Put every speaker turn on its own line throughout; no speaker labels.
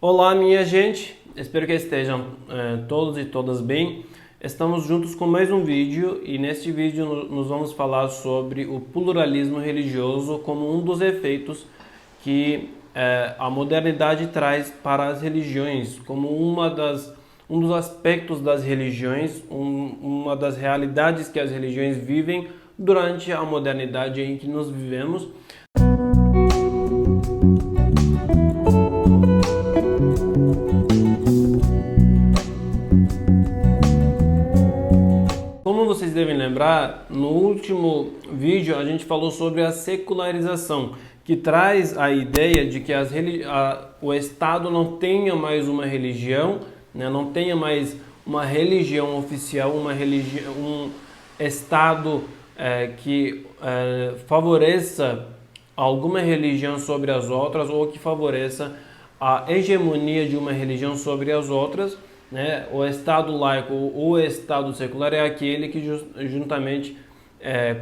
Olá, minha gente, espero que estejam todos e todas bem. Estamos juntos com mais um vídeo e neste vídeo nós vamos falar sobre o pluralismo religioso como um dos efeitos que a modernidade traz para as religiões, como um dos aspectos das religiões, uma das realidades que as religiões vivem durante a modernidade em que nós vivemos. Como vocês devem lembrar, no último vídeo a gente falou sobre a secularização, que traz a ideia de que o Estado não tenha mais uma religião, né, não tenha mais uma religião oficial, um Estado que favoreça alguma religião sobre as outras ou que favoreça a hegemonia de uma religião sobre as outras. Né? O Estado laico ou o Estado secular é aquele que juntamente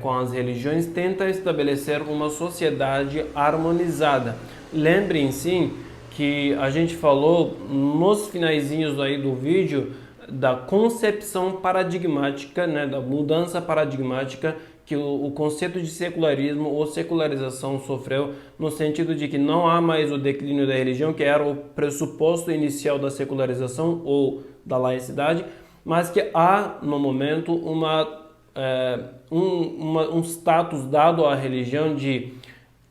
com as religiões tenta estabelecer uma sociedade harmonizada. Lembrem sim que a gente falou nos finaizinhos aí do vídeo da concepção paradigmática, né? Da mudança paradigmática que o conceito de secularismo ou secularização sofreu, no sentido de que não há mais o declínio da religião, que era o pressuposto inicial da secularização ou da laicidade, mas que há, no momento, um status dado à religião de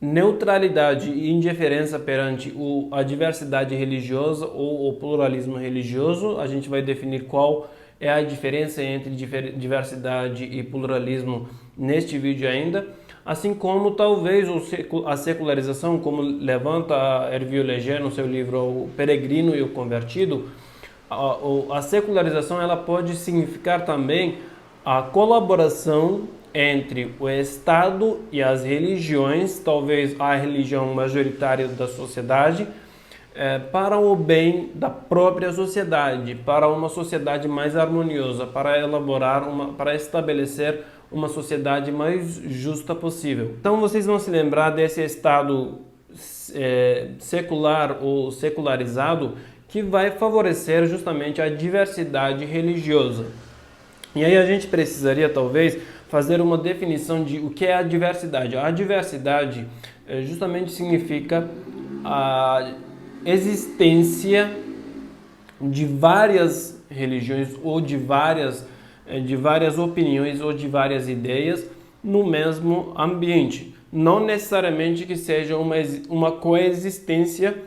neutralidade e indiferença perante a diversidade religiosa ou o pluralismo religioso. A gente vai definir qual é a diferença entre diversidade e pluralismo neste vídeo ainda, assim como talvez a secularização, como levanta Hervé Léger no seu livro O Peregrino e o Convertido, a secularização ela pode significar também a colaboração entre o Estado e as religiões, talvez a religião majoritária da sociedade, para o bem da própria sociedade, para uma sociedade mais harmoniosa, para estabelecer uma sociedade mais justa possível. Então vocês vão se lembrar desse Estado secular ou secularizado que vai favorecer justamente a diversidade religiosa. E aí a gente precisaria talvez fazer uma definição de o que é a diversidade. A diversidade justamente significa a existência de várias religiões ou de várias opiniões ou de várias ideias no mesmo ambiente. Não necessariamente que seja uma coexistência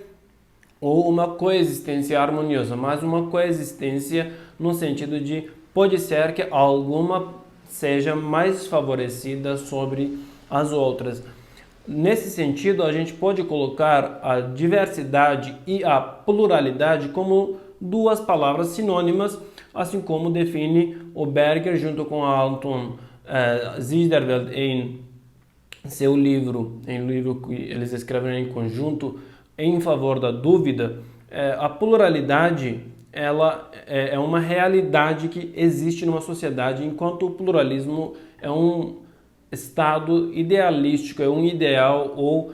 ou uma coexistência harmoniosa, mas uma coexistência no sentido de pode ser que alguma seja mais favorecida sobre as outras. Nesse sentido, a gente pode colocar a diversidade e a pluralidade como duas palavras sinônimas, assim como define o Berger junto com a Anton Ziderveld em seu livro, que eles escrevem em conjunto, Em Favor da Dúvida. A pluralidade ela é uma realidade que existe numa sociedade, enquanto o pluralismo é um estado idealístico, é um ideal ou,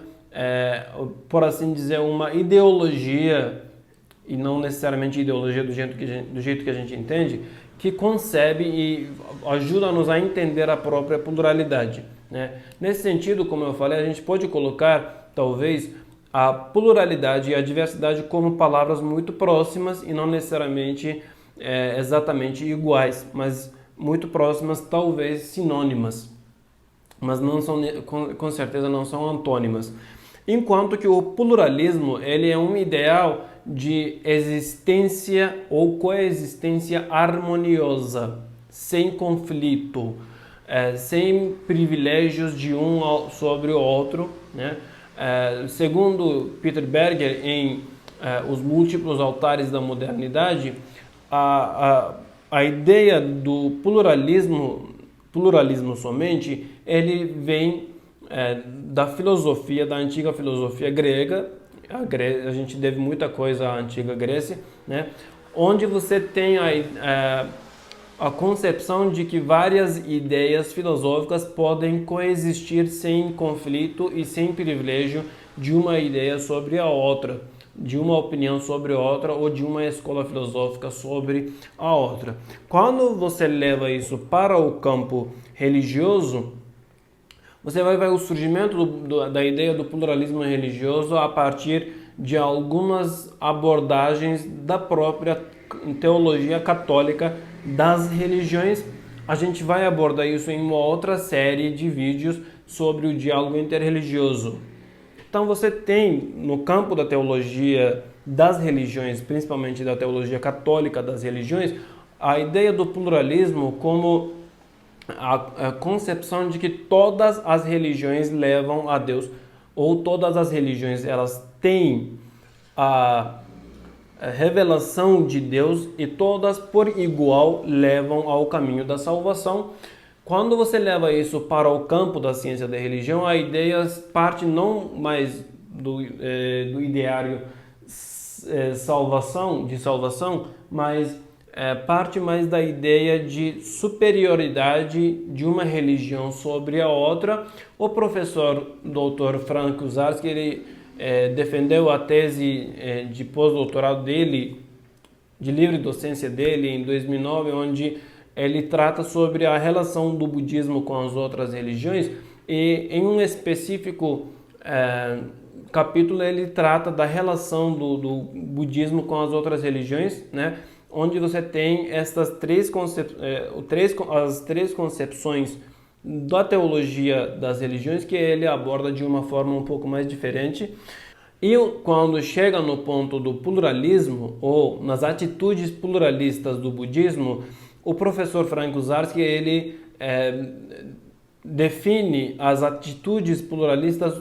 por assim dizer, uma ideologia, e não necessariamente ideologia do jeito que a gente entende, que concebe e ajuda-nos a entender a própria pluralidade. Né? Nesse sentido, como eu falei, a gente pode colocar, talvez, a pluralidade e a diversidade como palavras muito próximas e não necessariamente exatamente iguais, mas muito próximas, talvez sinônimas, mas não são, com certeza não são antônimas. Enquanto que o pluralismo ele é um ideal de existência ou coexistência harmoniosa, sem conflito, sem privilégios de um sobre o outro, né? Segundo Peter Berger, em Os Múltiplos Altares da Modernidade, a ideia do pluralismo somente, ele vem da antiga filosofia grega. A gente deve muita coisa à antiga Grécia, né? Onde você tem a concepção de que várias ideias filosóficas podem coexistir sem conflito e sem privilégio de uma ideia sobre a outra. de uma opinião sobre outra ou de uma escola filosófica sobre a outra. Quando você leva isso para o campo religioso, você vai ver o surgimento da ideia do pluralismo religioso a partir de algumas abordagens da própria teologia católica das religiões. A gente vai abordar isso em uma outra série de vídeos sobre o diálogo interreligioso. Então você tem no campo da teologia das religiões, principalmente da teologia católica das religiões, a ideia do pluralismo como a concepção de que todas as religiões levam a Deus, ou todas as religiões elas têm a revelação de Deus e todas por igual levam ao caminho da salvação. Quando você leva isso para o campo da ciência da religião, a ideia parte não mais do ideário salvação, mas parte mais da ideia de superioridade de uma religião sobre a outra. O professor Dr. Frank Uzarski, ele defendeu a tese de pós-doutorado dele, de livre docência dele, em 2009, onde ele trata sobre a relação do budismo com as outras religiões, e em um específico capítulo ele trata da relação do budismo com as outras religiões, né? Onde você tem estas as três concepções da teologia das religiões que ele aborda de uma forma um pouco mais diferente. E quando chega no ponto do pluralismo, ou nas atitudes pluralistas do budismo, o professor Frank Uzarski, ele define as atitudes pluralistas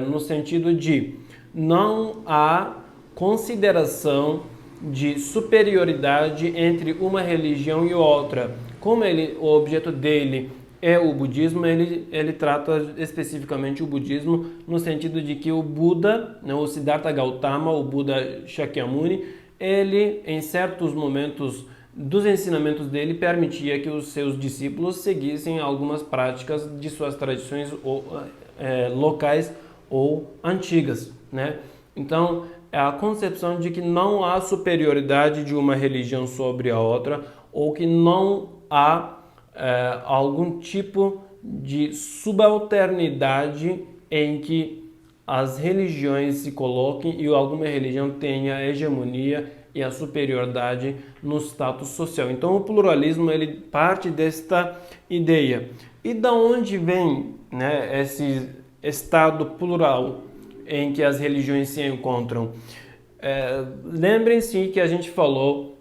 no sentido de não há consideração de superioridade entre uma religião e outra. Como o objeto dele é o budismo, ele trata especificamente o budismo no sentido de que o Buda, né, o Siddhartha Gautama, o Buda Shakyamuni, ele em certos momentos dos ensinamentos dele permitia que os seus discípulos seguissem algumas práticas de suas tradições locais ou antigas, né? Então, é a concepção de que não há superioridade de uma religião sobre a outra, ou que não há algum tipo de subalternidade em que as religiões se coloquem e alguma religião tenha a hegemonia e a superioridade no status social. Então o pluralismo ele parte desta ideia. E da onde vem, né, esse estado plural em que as religiões se encontram? Lembrem-se que a gente falou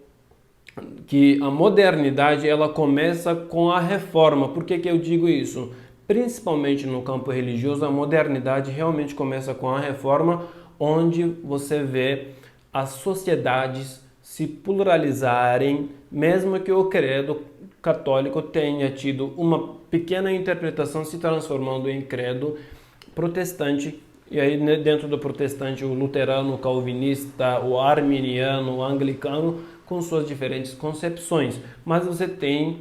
que a modernidade ela começa com a reforma. Por que eu digo isso? Principalmente no campo religioso, a modernidade realmente começa com a reforma, onde você vê as sociedades se pluralizarem, mesmo que o credo católico tenha tido uma pequena interpretação se transformando em credo protestante. E aí dentro do protestante o luterano, o calvinista, o arminiano, o anglicano, com suas diferentes concepções. Mas você tem,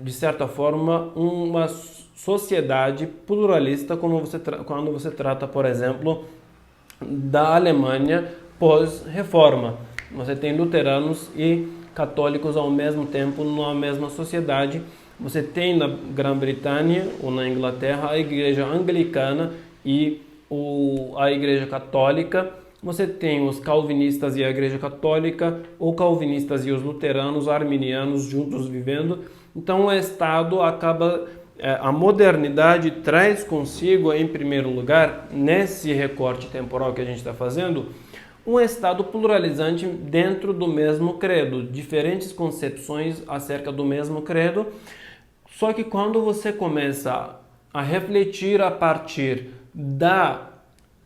de certa forma, uma sociedade pluralista quando você trata, por exemplo, da Alemanha pós-reforma. Você tem luteranos e católicos ao mesmo tempo na mesma sociedade. Você tem na Grã-Bretanha ou na Inglaterra a igreja anglicana e a igreja católica. Você tem os calvinistas e a igreja católica, ou calvinistas e os luteranos, arminianos juntos vivendo. Então o Estado acaba, a modernidade traz consigo, em primeiro lugar, nesse recorte temporal que a gente está fazendo, um Estado pluralizante dentro do mesmo credo, diferentes concepções acerca do mesmo credo. Só que quando você começa a refletir a partir da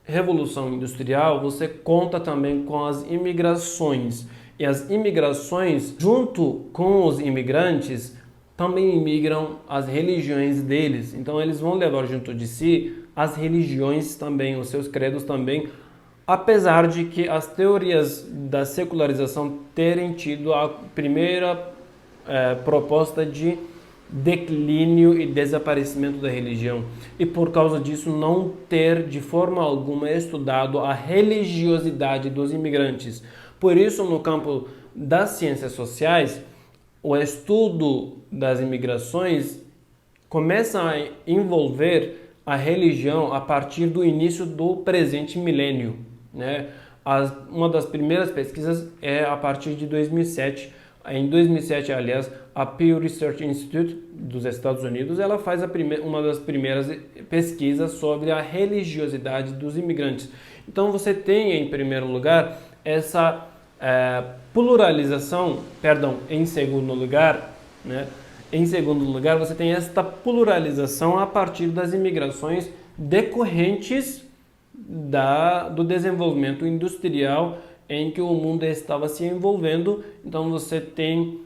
Revolução Industrial, você conta também com as imigrações. E as imigrações, junto com os imigrantes, também imigram as religiões deles. Então eles vão levar junto de si as religiões também, os seus credos também, apesar de que as teorias da secularização terem tido a primeira proposta de declínio e desaparecimento da religião e por causa disso não ter de forma alguma estudado a religiosidade dos imigrantes. Por isso, no campo das ciências sociais, o estudo das imigrações começa a envolver a religião a partir do início do presente milênio, né? Uma das primeiras pesquisas é a partir de 2007. Em 2007, aliás, a Pew Research Institute dos Estados Unidos, ela faz uma das primeiras pesquisas sobre a religiosidade dos imigrantes. Então você tem, em primeiro lugar, essa pluralização, em segundo lugar, né? Em segundo lugar, você tem esta pluralização a partir das imigrações decorrentes do desenvolvimento industrial em que o mundo estava se envolvendo. Então você tem,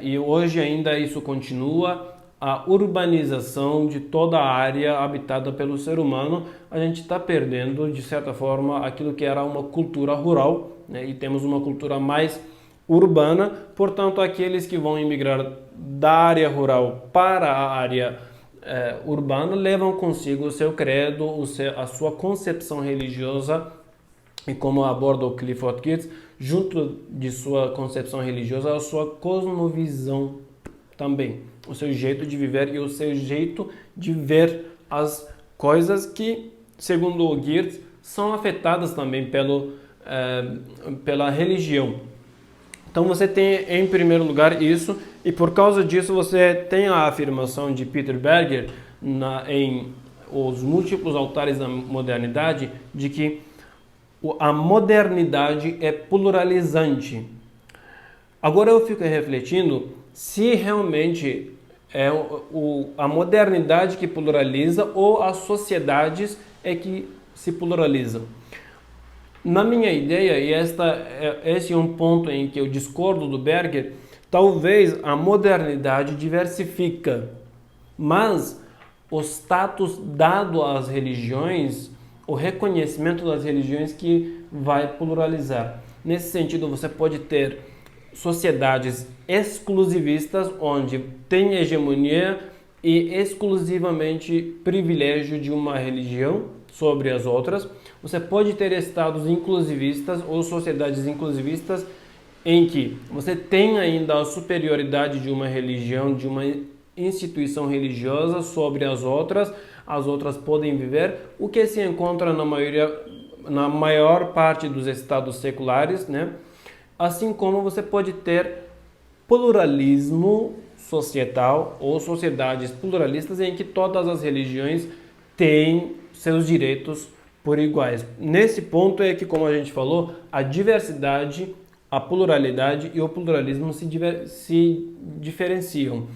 e hoje ainda isso continua, a urbanização de toda a área habitada pelo ser humano. A gente está perdendo, de certa forma, aquilo que era uma cultura rural, né? E temos uma cultura mais urbana. Portanto, aqueles que vão emigrar da área rural para a área urbana levam consigo o seu credo, a sua concepção religiosa, e como aborda o Clifford Geertz, junto de sua concepção religiosa, a sua cosmovisão também, o seu jeito de viver e o seu jeito de ver as coisas que, segundo o Geertz, são afetadas também pela religião. Então você tem, em primeiro lugar, isso, e por causa disso você tem a afirmação de Peter Berger em Os Múltiplos Altares da Modernidade, de que a modernidade é pluralizante. Agora eu fico refletindo se realmente é a modernidade que pluraliza ou as sociedades é que se pluralizam. Na minha ideia, e esse é um ponto em que eu discordo do Berger, talvez a modernidade diversifica, mas o status dado às religiões, o reconhecimento das religiões que vai pluralizar. Nesse sentido, você pode ter sociedades exclusivistas, onde tem hegemonia e exclusivamente privilégio de uma religião sobre as outras. Você pode ter estados inclusivistas ou sociedades inclusivistas em que você tem ainda a superioridade de uma religião, de uma instituição religiosa sobre as outras podem viver, o que se encontra na maior parte dos estados seculares, né? Assim como você pode ter pluralismo societal ou sociedades pluralistas em que todas as religiões têm seus direitos por iguais. Nesse ponto é que, como a gente falou, a diversidade, a pluralidade e o pluralismo se diferenciam.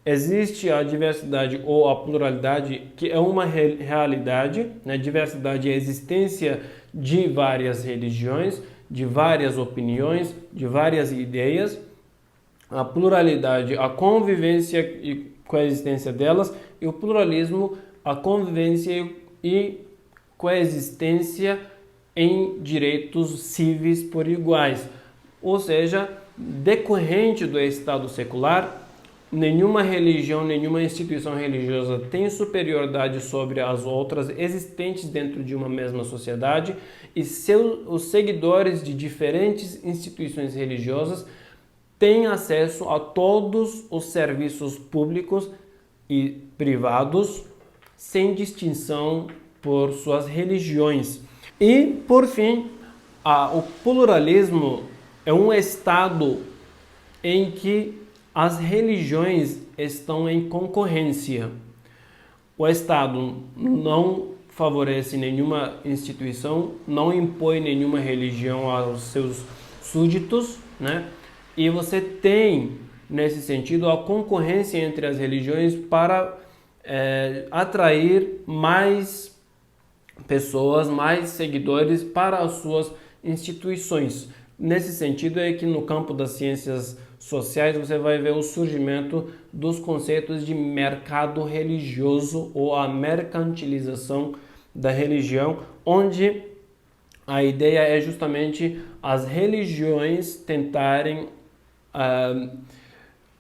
Existe a diversidade ou a pluralidade, que é uma realidade, né? Diversidade é a existência de várias religiões, de várias opiniões, de várias ideias. A pluralidade, a convivência e coexistência delas, e o pluralismo, a convivência e coexistência em direitos civis por iguais. Ou seja, decorrente do Estado secular, nenhuma religião, nenhuma instituição religiosa tem superioridade sobre as outras existentes dentro de uma mesma sociedade, e os seguidores de diferentes instituições religiosas têm acesso a todos os serviços públicos e privados, sem distinção por suas religiões. E, por fim, o pluralismo é um estado em que as religiões estão em concorrência. O Estado não favorece nenhuma instituição, não impõe nenhuma religião aos seus súditos, né? E você tem, nesse sentido, a concorrência entre as religiões para atrair mais pessoas, mais seguidores para as suas instituições. Nesse sentido é que no campo das ciências sociais você vai ver o surgimento dos conceitos de mercado religioso ou a mercantilização da religião, onde a ideia é justamente as religiões tentarem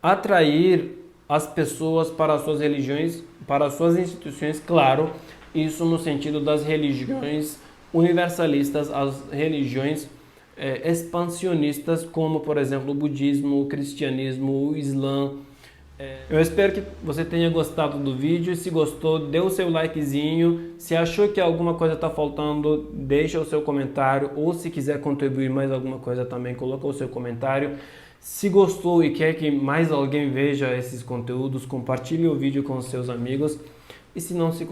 atrair as pessoas para as suas religiões, para as suas instituições, claro, isso no sentido das religiões universalistas, as religiões expansionistas, como por exemplo o budismo, o cristianismo, o islã. Eu espero que você tenha gostado do vídeo. Se gostou, dê o seu likezinho. Se achou que alguma coisa está faltando, deixa o seu comentário. Ou se quiser contribuir mais alguma coisa também, coloca o seu comentário. Se gostou e quer que mais alguém veja esses conteúdos, compartilhe o vídeo com os seus amigos. E se não se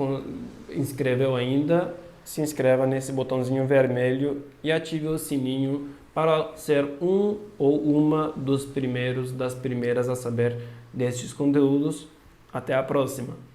inscreveu ainda, se inscreva nesse botãozinho vermelho e ative o sininho para ser um ou uma das primeiras a saber destes conteúdos. Até a próxima!